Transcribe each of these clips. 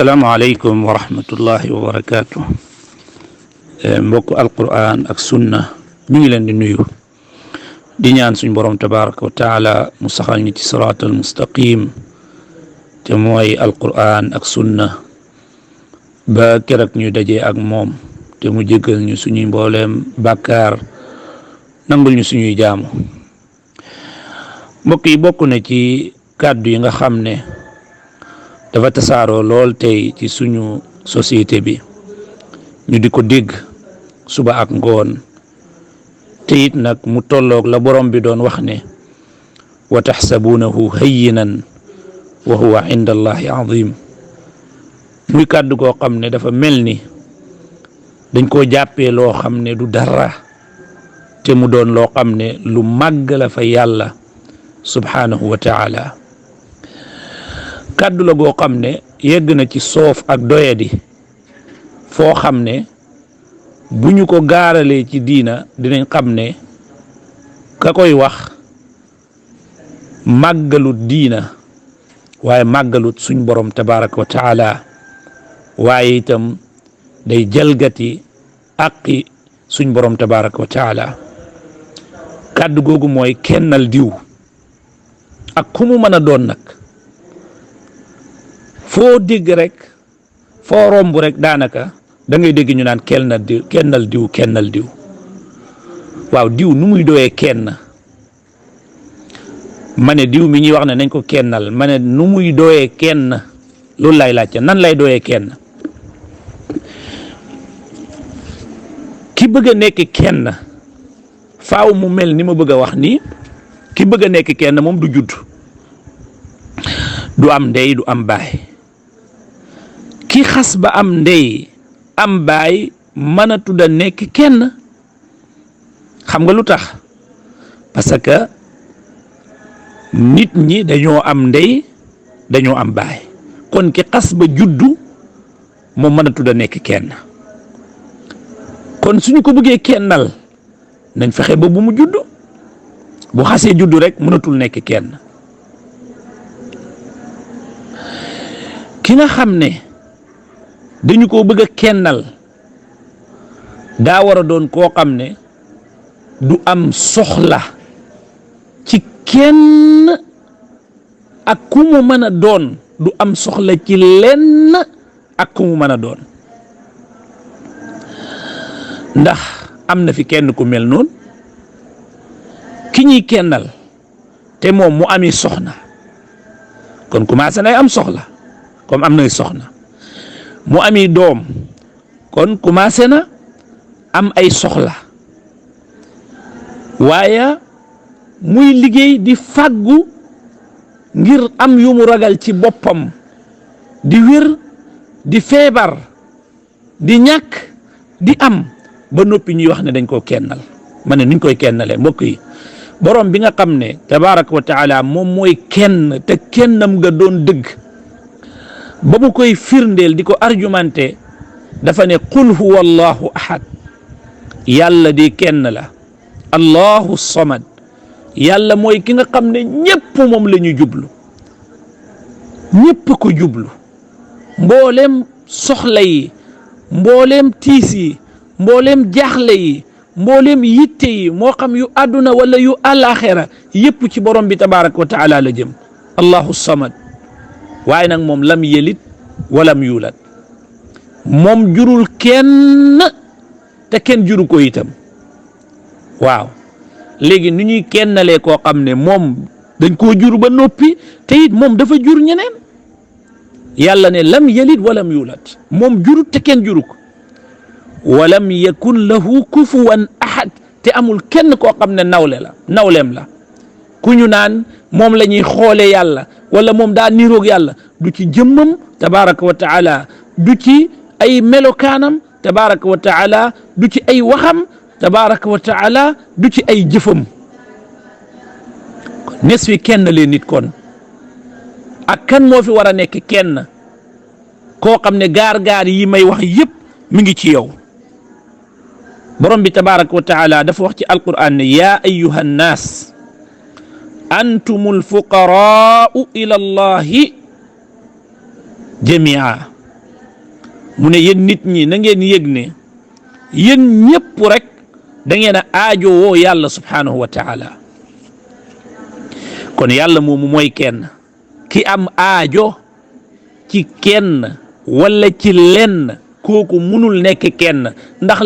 asalaamaaleykum wa rahmatullahi wa barakaatu. Mbokk alquran ak sunna ñu ngi leen di nuyu di ñaan suñ borom tabaraka wa taala mu saxal ñu ci siraatal mustaqim te mooy alquran ak sunna ba keroog ñu dajee ak moom te mu jéggal ñu suñuy mbooleem bàkkaar nangul ñu suñuy jaamu. mbokk yi bokk na ci kàddu yi nga xam ne dafa tasaaroo lool tey ci suñu société bi ñu di ko dégg suba ak ngoon te it nag mu tolloog la borom bi doon wax ne wa taxsabunahu hayyinan wa huwa inda allahi azim. muy kàddu koo xam ne dafa mel ni dañ koo jàppee loo xam ne du dara te mu doon loo xam ne lu màgg la fa yàlla subhanahu wa taala. kàddu la goo xam ne yegg na ci soof ak doyadi foo xam ne bu ñu ko gaaralee ci diina dinañ xam ne ka koy wax màggalut diina waaye màggalut suñ borom tabaraka wa taala waaye itam day jalgati àqi suñ borom tabaraka wa taala. kàddu googu mooy kennal diw ak ku mu mën a doon nag. foo dégg rek foo romb rek daanaka da ngay dégg ñu naan kennal diw waaw diw nu muy doyee kenn ma ne diw mi ñuy wax ne nañ ko kennal ma ne nu muy doyee kenn loolu lay laajte nan lay doyee kenn. ki bëgg a nekk kenn faaw mu mel ni ma bëgg a wax nii ki bëgg a nekk kenn moom du judd du am ndey du am baay. ki xas ba am ndey am baay mën a tudda nekk kenn. xam nga lu tax parce que nit ñi dañoo am ndey dañoo am baay kon ki xas ba juddu moom mën a tudda nekk kenn. kon suñu ko bëggee kennal nañ fexe ba bu mu juddu bu xasee juddu rek mënatul nekk kenn. ki nga xam ne dañu ko bëgg a kennal daa war a doon koo xam ne du am soxla ci kenn ak ku mu mën a doon du am soxla ci lenn ak ku mu mën a doon. ndax am na fi kenn ku mel noonu ki ñuy kennal te moom mu ami soxna kon commencé nay am soxla comme am nay soxna. mu ami doom kon commencé na am ay soxla waaye muy liggéey di fàggu ngir am yu mu ragal ci boppam di wér di feebar di ñàkk di am ba noppi ñuy wax ne dañ koo kennal. ma ne nuñ koy kennalee mbokk yi borom bi nga xam ne tabaraka wa taala moom mooy kenn te kennam nga doon dëgg ba mu koy firndeel di ko argumenté dafa ne qul huwa allahu ahad yàlla di kenn la allahu samad yàlla mooy ki nga xam ne ñépp moom la ñu jublu ñépp ko jublu mbooleem soxla yi mbooleem tiis yi mbooleem jaaxle yi mbooleem yitte yi moo xam yu àdduna wala yu àllaaxira yépp ci borom bi tabaraka wa taala la jëm allahu samad. waaye nag moom lam yelit walam yulat moom jurul kenn te kenn juru ko itam. waaw léegi nu ñuy kennalee koo xam ne moom dañ koo jur ba noppi te it moom dafa jur ñeneen. yàlla ne lam yelit walam yulat moom jurut te kenn juru ko walam yakun lahu kufuwan ahad te amul kenn koo xam ne nawleem la ku ñu naan moom la ñuy xoole yàlla wala moom daa niroog yàlla du ci jëmmam tabaraka wa taala du ci ay melokaanam tabaraka wa taala du ci ay waxam tabaraka wa taala du ci ay jëfam. nes fi kenn lee nit kon ak kan moo fi war a nekk kenn koo xam ne gaar-gaar yi may wax yépp mi ngi ci yow. borom bi tabaraka wa taala dafa wax ci alquran ne yaa ayyuha nnaas antumul fuqaraa'u ila allahi jamia mu ne yéen nit ñi na ngeen yëg ne yéen ñëpp rek da ngeen a aajo woo yàlla subhanahu wa taala kon yàlla moomu mooy kenn ki am aajo ci kenn wala ci lenn kooku munul nekk kenn ndax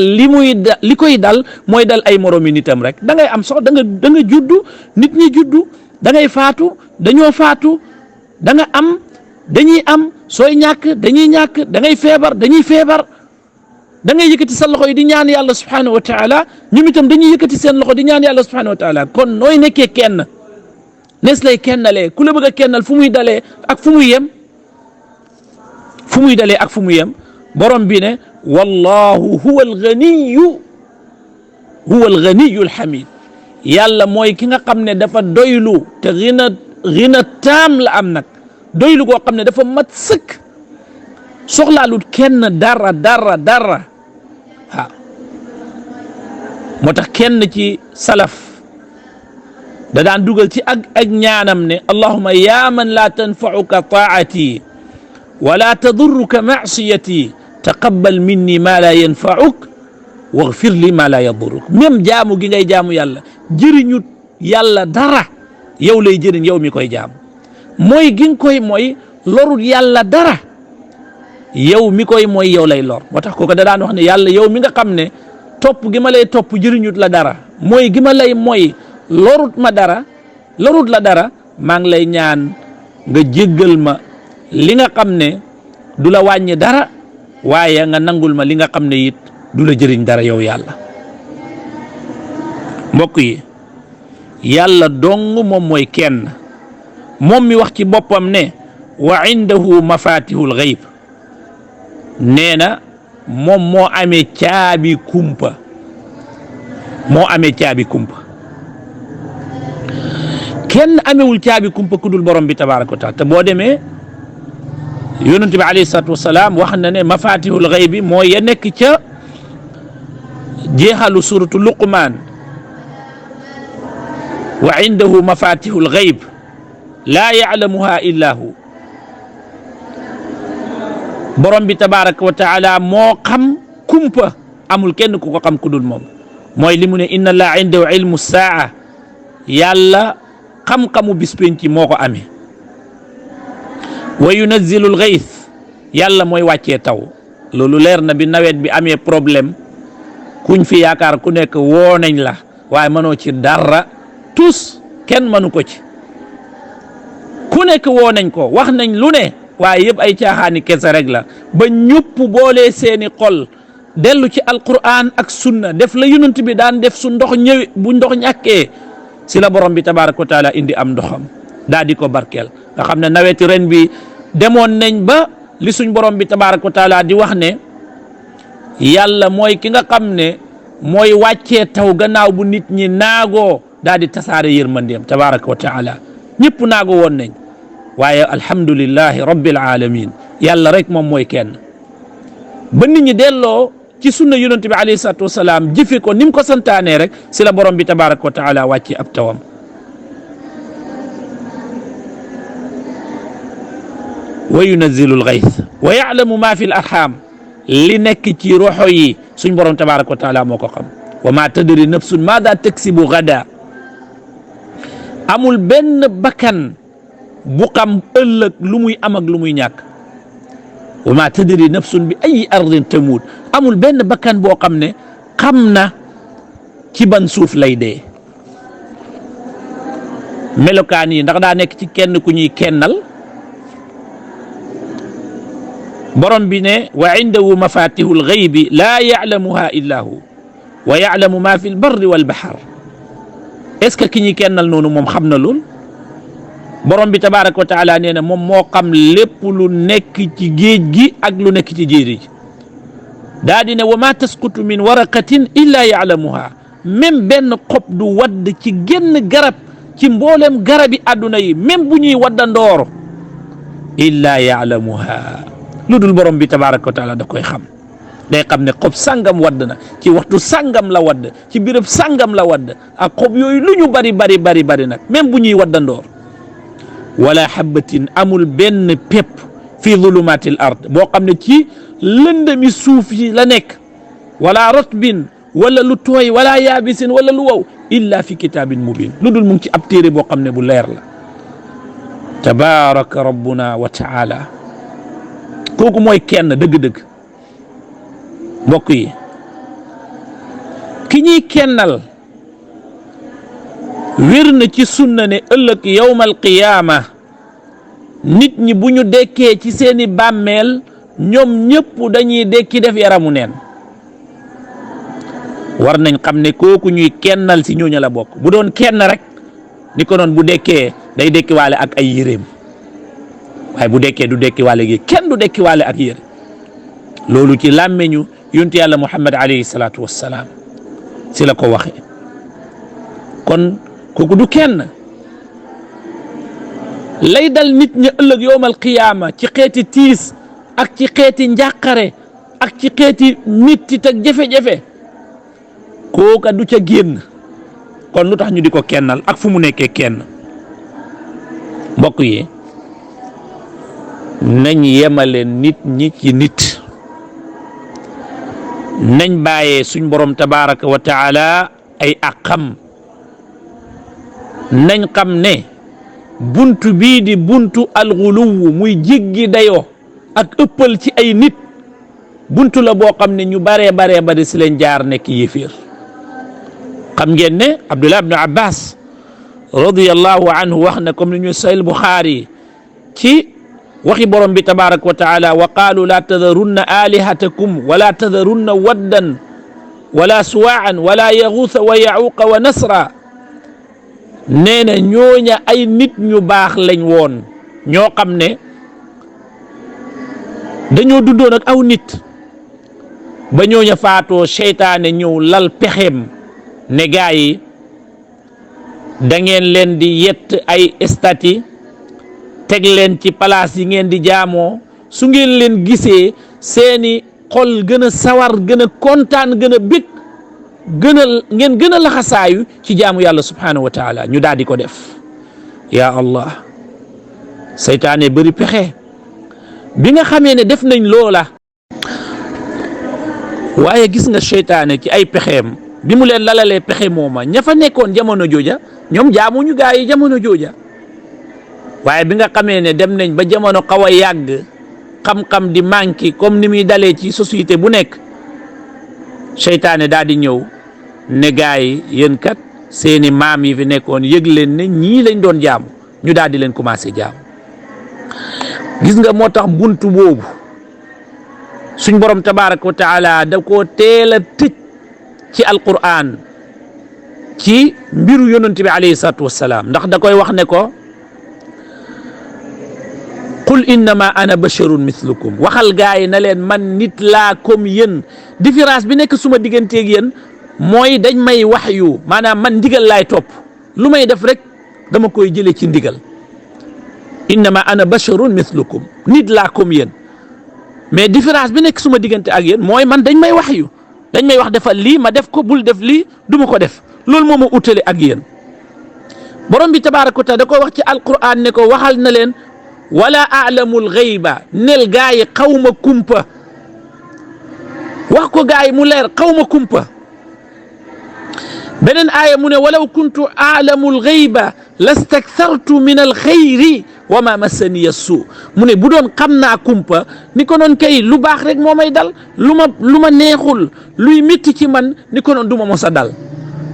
li koy dal mooy dal ay moromi nitam rek da ngay am sox da nga juddu nit ñi juddu da ngay faatu dañoo faatu da nga am dañuy am sooy ñàkk dañuy ñàkk da ngay feebar dañuy feebar da ngay yëkkati sa loxo yi di ñaan yàlla subhanahu wa taala ñoom itam dañuy yëkkati seen loxo di ñaan yàlla subhanahu wa taala kon nooy nekkee kenn nees lay kennalee ku la bëgg a kennal fu muy dalee ak fu muy yem fu muy dalee ak fu muy yem borom bi ne wallahu huwa alganiyu alhamid yàlla mooy ki nga xam ne dafa doylu te gina taam la am nag doylu goo xam ne dafa mat sëkk soxlaalut kenn dara waaw moo tax kenn ci salaf da daan dugal ci ak ñaanam ne allahumma ya man la tanfa'uka ta'ati wala tadurruka ma'siyati taqabbal minni ma la yanfa'uk waghfir li ma la yadurruk même jaamu gi ngay jaamu yàlla jëriñut yàlla dara yow lay jëriñ yow mi koy jaamu mooy gi nga koy mooy lorut yàlla dara yow mi koy mooy yow lay lor moo tax kooku da daan wax ne yàlla yow mi nga xam ne topp gi ma lay topp jëriñut la dara mooy gi ma lay mooy lorut la dara maa ngi lay ñaan nga jéggal ma li nga xam ne du la wàññi dara waaye nga nangul ma li nga xam ne it du la jëriñ dara yow yàlla mbokk yi yàlla dong moom mooy kenn moom mi wax ci boppam ne wa indahu mafatihul ghaib nee na moom moo amee caabi kumpa kenn amewul caabi kumpa ku dul borom bi tabaraka wa taala te boo demee yonent bi alayhi salatu wasalaam wax na ne mafatihul ghaib bi moo ya nekk ca jeexalu suratu luqman wa indahu mafatihul ghaib laa ya'lamuha illa hu borom bi tabaraka wa taala moo xam kumpa amul kenn ku ko xam ku dul moom mooy li mu ne inna allaha indahu ilmu saa yàlla xam-xamu bis penc moo ko amee wa yunazzilu al-ghayth yàlla mooy wàccee taw loolu leer na bi nawet bi amee problème kuñ fi yaakaar ku nekk woo nañ la waaye mënoo ci dara tous kenn mënu ko ci ku nekk woo nañ ko wax nañ lu ne waaye yëpp ay caaxaani kese rek la ba ñëpp boolee seeni xol dellu ci alquran ak sunna def la yonent bi daan def su ndox ñëwee bu ndox ñàkkee si la borom bi tabaraka wa taala indi am ndoxam daa di ko barkeel nga xam ne naweti ren bi demoon nañ ba li suñ borom bi tabaraka wa taala di wax ne yàlla mooy ki nga xam ne mooy wàccee taw gannaaw bu nit ñi naagoo daa di tasaare yërmandeem tabaraka wa taala ñëpp naago woon nañ waaye alhamdulillahi rabbil alamin yàlla rek moom mooy kenn ba nit ñi delloo ci sunna yonent bi alayhi salatu wasalaam jëfe ko ni mu ko santaanee rek si la borom bi tabaraka wa taala wàcce ab tawam wa yunazzilu al-ghayth wa ya'lamu ma fi al-arham li nekk ci roxo yi suñ borom tabaraka wa taala moo ko xam wa ma tadri nafsun maada taksibu gada amul benn bakkan bu xam ëllëg lu muy am ak lu muy ñàkk wa ma tadri nafsun bi ay ardin tamut amul benn bakkan boo xam ne xam na ci ban suuf lay dee melokaan yi ndax daa nekk ci kenn ku ñuy kennal borom bi ne wa indahu mafatihul ghaybi laa ya'lamuha illa hu wa ya'lamu ma fi lbarri walbaxar est ce que ki ñuy kennal noonu moom xam na lool borom bi tabaraka wa taala nee na moom moo xam lépp lu nekk ci géej gi ak lu nekk ci jéeri ji daa di ne wa ma tasqutu min waraqatin illa ya'lamuha même benn xob du wadd ci genn garab ci mboolem garabi àdduna yi même bu ñuy waddandoor illa ya'lamuha lu dul borom bi tabaraka wa taala da koy xam day xam ne xob sàngam wadd na ci waxtu sàngam la wadd ci béréb sàngam la wadd ak xob yooyu lu ñu bari nag même bu ñuy waddandoor wala habatin amul benn pepp fi dhulumatil ard boo xam ne ci lëndami suuf yi la nekk wala ratbin wala lu tooy wala yaabisin wala lu wow illa fi kitabin mubin lu dul mu ngi ci ab téere boo xam ne bu leer la tabaraka rabbuna wa taala kooku mooy kenn dëgg-dëgg mbokk yi ki ñuy kennal wér na ci sunna ne ëllëg yawmal qiyaama nit ñi bu ñu dekkee ci seeni bàmmeel ñoom ñëpp dañuy dekki def yaramu neen war nañ xam ne kooku ñuy kennal si ñooñu la bokk bu doon kenn rek ni ko noon bu dekkee day dekkiwaale ak ay yéreem waaye bu dekkee du dekkiwaale gi kenn du dekkiwaale ak yére loolu ci làmmeñu yonent yàlla Muhammad alayhi salaatu wassalaam si la ko waxee kon kooku du kenn lay dal nit ñi ëllëg yowmal qiyaama ci xeeti tiis ak ci xeeti njàqare ak ci xeeti mittit ak jafe-jafe kooka du ca génn kon lu tax ñu di ko kennal ak fu mu nekkee kenn mbokk yi nañ yemale nit ñi ci nit nañ bàyyee suñ borom tabaraka wa taala ay àqam nañ xam ne buntu bii di buntu alxuluwu muy jéggi dayoo ak ëppal ci ay nit buntu la boo xam ne ñu baree bari si leen jaar nekk yéeféer xam ngeen ne Abdullah ibn Abbas radiyallahu anhu wax na comme ni ñu Sahih Bukhari ci waxi borom bi tabaraka wa taala wa qaalu la tadarunna alihatakum wala tadarunna waddan wala suwaan wala yaxuusa wa yaxuuqa wa nasra nee na ñooña ay nit ñu baax lañ woon ñoo xam ne dañoo dundoon ak aw nit ba ñooña faatoo seytaane ñëw lal pexeem ne gaa yi da ngeen leen di yett ay stati teg leen ci place yi ngeen di jaamoo su ngeen leen gisee seeni xol gën a sawar gën a kontaan gën a bég ngeen gën a laxasaayu ci jaamu yàlla subhanahu wa taala ñu daal di ko def ya allah seytaane bëri pexe bi nga xamee ne def nañ loola waaye gis nga seytaane ci ay pexeem bi mu leen lalalee pexe mooma ña fa nekkoon jamono jooja ñoom jaamuñu gaa yi jamono jooja waaye bi nga xamee ne dem nañ ba jamono xaw a yàgg xam-xam di manqué comme ni muy dalee ci société bu nekk seytaane daal di ñëw ne gaa yi yéen kat seeni maam yi fi nekkoon yëg leen ne ñii lañ doon jaamu ñu daal di leen commencé jaamu gis nga moo tax buntu boobu suñ borom tabaraka wa taala da koo teel a tëj ci alquran ci mbiru yonent bi alayhi salatu wassalaam ndax da koy wax ne ko qul innama ana basharun mithlukum waxal gaa yi na leen man nit laa comme yéen différence bi nekk suma digganteeg yéen mooy dañ may waxyu maanaam man ndigal laay topp lu may def rek dama koy jëlee ci ndigal innama ana basharun mithlukum nit laa comme yéen mais différence bi nekk suma diggante ak yéen mooy man dañ may waxyu dañ may wax defal lii ma def ko bul def lii du ma ko def loolu moo ma utale ak yéen borom bi tabaaraka wa taala da ko wax ci alquran ne ko waxal na leen wala a'lamul ghayba nel gaa yi xaw ma kumpa wax ko gaa yi mu leer xaw ma kumpa beneen aaya mu ne walaw kuntu a'lamul ghayba lastakthartu min al khayri wa ma massani as-su mu ne bu doon xam naa kumpa ni ko noon kay lu baax rek moo may dal lu ma neexul luy métti ci man ni ko noon du ma mos a dal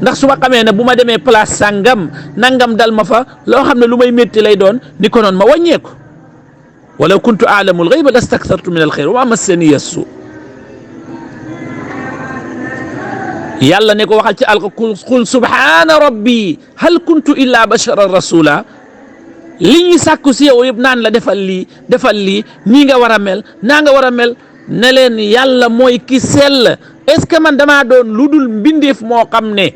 ndax su ma xamee ne bu ma demee place sangam nangam dal ma fa loo xam ne lu may métti lay doon ni ko noon ma wàññeeku walaw kuntu a'lamul ghayba lastakthartu min al khayri wa ma massani as-su yàlla ne ko waxal ci qul subhaana rabbi hal kuntu illa basharan rasula li ñuy sàkku si yow yëpp naan la defal lii nii nga war a mel naa nga war a mel ne leen yàlla mooy ki sell est ce que man damaa doon lu dul mbindeef moo xam ne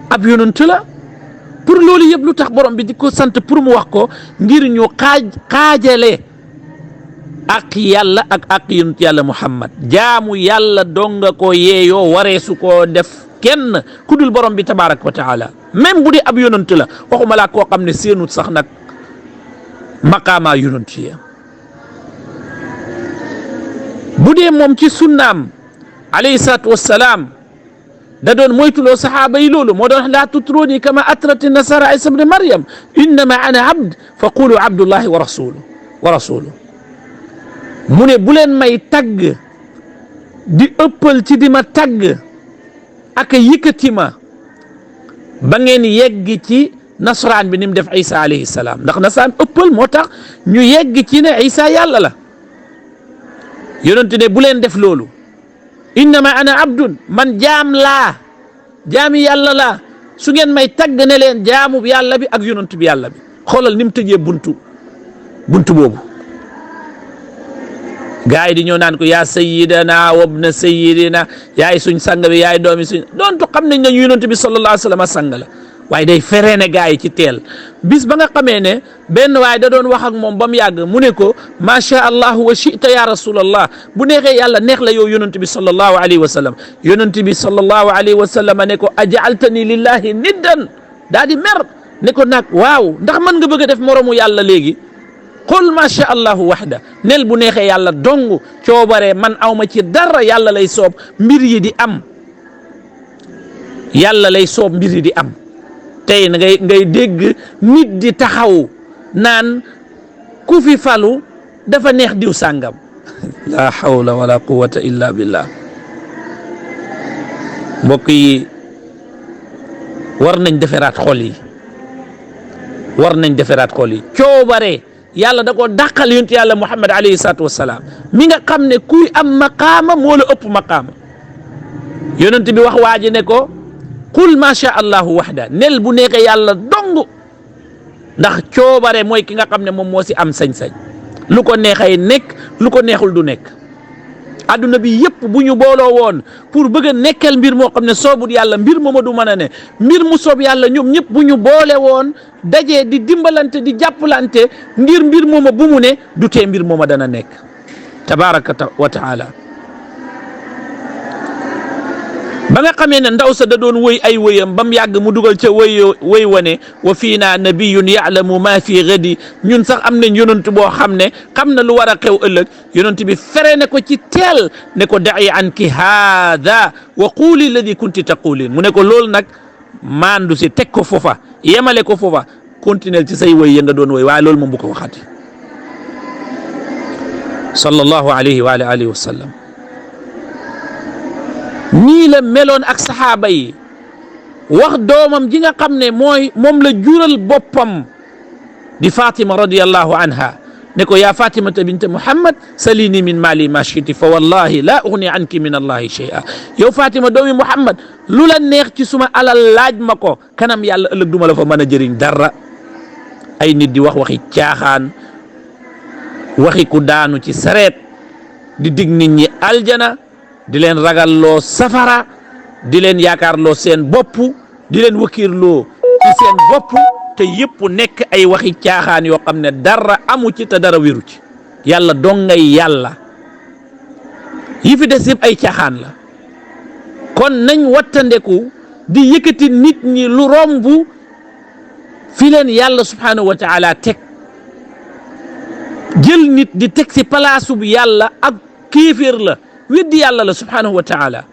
ab yonent la pour loolu yëpp lu tax borom bi di ko sant pour mu wax ko ngir ñu xaajale ak yàlla ak yonent yàlla Muhammad jaamu yàlla donga ko yeeyoo wareesu koo def kenn ku dul borom bi tabaaraka wa taala même bu dee ab yonent la waxuma laa koo xam ne seenut sax nag maqaamaa yonent ya bu dee moom ci sunnaam alayhi salaatu wassalaam da doon moytuloo saxaaba yi loolu moo doon wax laa tutruni kama atrati nasara isa bne maryam innama ana abd fa qulu abdullahi wa rasuluhu mu ne bu leen may tagg di ëppal ci di ma tagg ak yëkkati ma ba ngeen yegg ci nasraan bi ni mu def isa alayhi salaam ndax nasraan ëppal moo tax ñu yegg ci ne isa yàlla la yonent ne bu leen def loolu innama ana abdun man jaam laa jaami yàlla laa su ngeen may tagg ne leen jaamu yàlla bi ak yonent bi yàlla bi xoolal ni mu tëjee buntu boobu gaa yi di ñëw naan ko yaa sayyidana wabna sayyidina yaay suñ sang bi yaay doomi suñ doontu xam nañ ne yonent bi sallallahu alayhi wa sallam sang la waaye day fereene gaa yi ci teel bis ba nga xamee ne benn waaye da doon wax ak moom ba mu yàgg mu ne ko macha allah wa chita ya rasulallah bu neexee yàlla neex la yow yonent bi sallallahu alayhi wa sallam yonent bi sallallahu alayhi wa sallam ne ko ajaaltani lillahi niddan daa di mer ne ko nag waaw ndax mën nga bëgg a def moromu yàlla léegi qul macha allahu waxda nel bu neexee yàlla dong coobaree man awma ci dara yàlla lay soob mbir yi di am yàlla lay soob mbir yi di am tey ngay dégg nit di taxaw naan ku fi falu dafa neex diw sàngam la hawla wala quwwata illa billah mbokk yi war nañ deferaat xol yi coobare yàlla da ko dàqal yonent yàlla muhammad alayhi salaatu wassalaam mi nga xam ne kuy am maqaama moo la ëpp maqaama yonent bi wax waa ji ne ko qul macha allahu waxda nel bu neexee yàlla dong ndax coobare mooy ki nga xam ne moom moo si am sañ-sañ lu ko neexay nekk lu ko neexul du nekk adduna bi yëpp bu ñu booloo woon pour bëgg a nekkal mbir moo xam ne soobut yàlla mbir mooma du mën a ne mbir mu soob yàlla ñoom ñëpp bu ñu boole woon dajee di dimbalante di jàppalante ngir mbir mooma bu mu ne du tee mbir mooma dana nekk tabaraka wa taala ba nga xamee ne ndaw sa da doon wëy ay wëyam ba mu yàgg mu dugal ca wëy wane wa fiina nabiyun yaalamu ma fi gadi ñun sax am nañ yonent boo xam ne xam na lu war a xew ëllëg yonent bi fere ne ko ci teel ne ko da'i anki haada wa quuli alladi kunti taqulin mu ne ko loolu nag maandu si teg ko foofa yemale ko foofa continuer ci say wëy ya nga doon wëy waaye loolu moom bu ko waxati sallallahu alayhi wa alihi wa sallam nii la meloon ak saxaaba yi wax doomam ji nga xam ne moom la jural boppam di Fatima radiyallahu anha ne ko yaa Fatimata bint Muhammad salini min mali ma shiti fa wallahi la ugni anki min allahi shay'a yow Fatima doomi Muhammad lu la neex ci suma alal laaj ma ko kanam yàlla ëllëg duma la fa mën a jëriñ dara ay nit di wax waxi caaxaan waxi ku daanu ci sareet di dig nit ñi aljana di leen ragalloo safara di leen yaakaarloo seen bopp di leen wakiirloo ci seen bopp te yëpp nekk ay waxi caaxaan yoo xam ne dara amu ci te dara wéru ci yàlla dongay yàlla yi fi des yëpp ay caaxaan la kon nañ wattandeku di yëkkati nit ñi lu romb fi leen yàlla subhanahu wa taala teg jël nit di teg ci palaasu bi yàlla ak kéeféer la weddi yàlla la subhanahu wa taala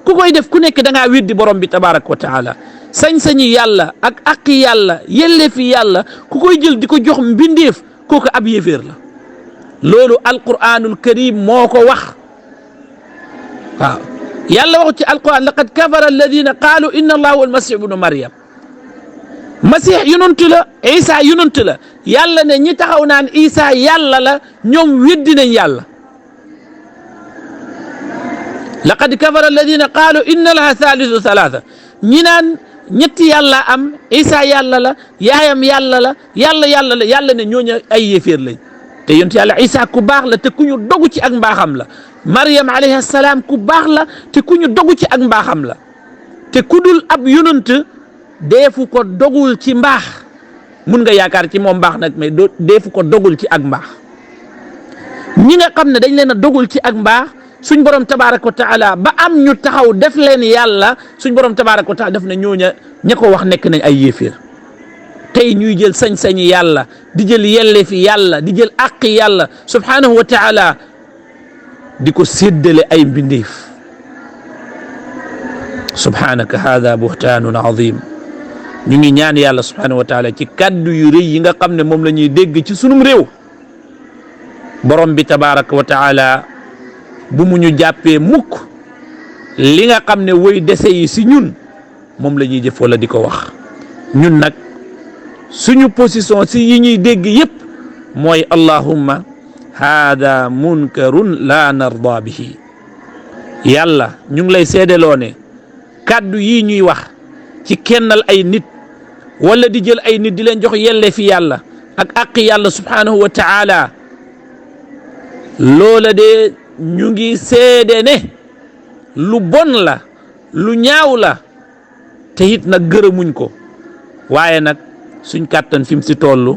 ku koy def ku nekk da ngaa weddi borom bi tabaraka wa taala sañ-sañi yàlla ak aqi yàlla yelleefi yàlla ku koy jël di ko jox mbindeef kooku ab yéeféer la loolu alquranul karim moo ko wax waaw yàlla waxu ci alquran laqad kafara alladina qaalu inna allaha huwa almasih ibnu maryam masih yonent la isa yonent la yàlla ne ñi taxaw naan isa yàlla la ñoom weddi nañ yàlla laqad kafara alladina qaalu inna laha thalithu thalatha ñi naan ñetti yàlla am isa yàlla la yaayam yàlla la yàlla ne ñooñu ay yéeféer lañ te yonent yàlla isa ku baax la te ku ñu dogu ci ak mbaaxam la maryam alayhi salaam ku baax la te ku ñu dogu ci ak mbaaxam la te ku dul ab yonent deefu ko dogul ci mbaax mun nga yaakaar ci moom mbaax nag mais deefu ko dogul ci ak mbaax ñi nga xam ne dañ leen a dogul ci ak mbaax suñ borom tabaraka wa taala ba am ñu taxaw def leen yàlla suñ borom tabaraka wa taala def na ñooña ña ko wax nekk nañ ay yéeféer tey ñuy jël sañ-sañi yàlla di jël yelleefi yàlla di jël aqi yàlla subhanahu wa taala di ko séddale ay mbindeef subhanaka hada buhtaanun azim. ñu ngi ñaan yàlla subhanahu wa taala ci kàddu yu rëy yi nga xam ne moom la ñuy dégg ci sunum réew, borom bi tabaraka wa taala bu mu ñu jàppee mukk li nga xam ne woy dese yi si ñun moom la ñuy jëf wala di ko wax. ñun nag suñu position si yi ñuy dégg yépp mooy allahumma hada munkarun la narda bihi. yàlla ñu ngi lay seedeloo ne kàddu yi ñuy wax ci kennal ay nit wala di jël ay nit di leen jox yelle fi yàlla ak aqi yàlla subhanahu wa taala, loola de ñu ngi seede ne lu bon la, lu ñaaw la, te it nag gërëmuñ ko. waaye nag suñ kàttan fi mu si toll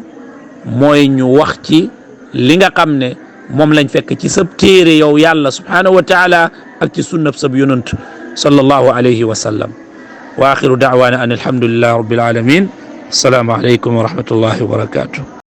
mooy ñu wax ci li nga xam ne moom lañ fekk ci sab téere yow yàlla subhanahu wa taala ak ci sunnab sab yonant sallallahu alayhi wa sallam. wa axiru da'wana an alhamdulillahi rabbil alamin. assalaamu alaykum wa rahmatullahi wa barakatuh.